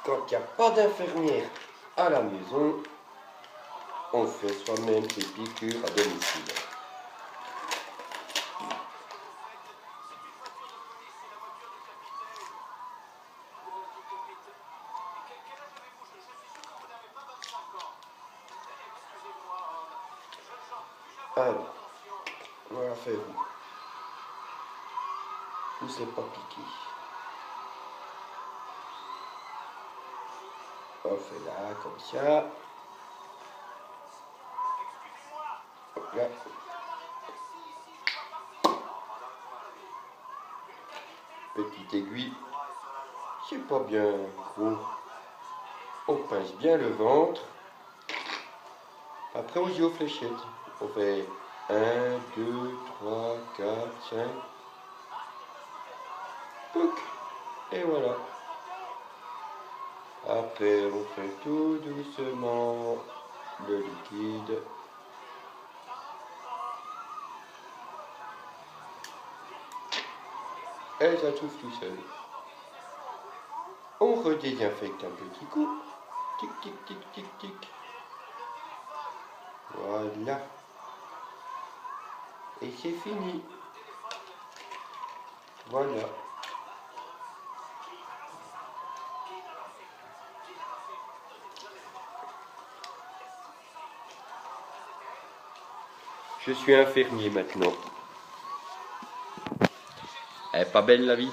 Quand il n'y a pas d'infirmière à la maison, on fait soi-même ses piqûres à domicile. Alors, voilà, faites-vous. Où c'est pas piqué. On fait là, comme ça. Hop là. Petite aiguille. C'est pas bien gros. On pince bien le ventre. Après, on dit aux fléchettes. On fait 1, 2, 3, 4, 5. Pouc. Et voilà. Après, on fait tout doucement le liquide. Et ça trouve tout seul. On redésinfecte un petit coup. Tic, tic, tic, tic, tic. Voilà. Et c'est fini. Voilà. Je suis infirmier maintenant. Elle est pas belle la vie?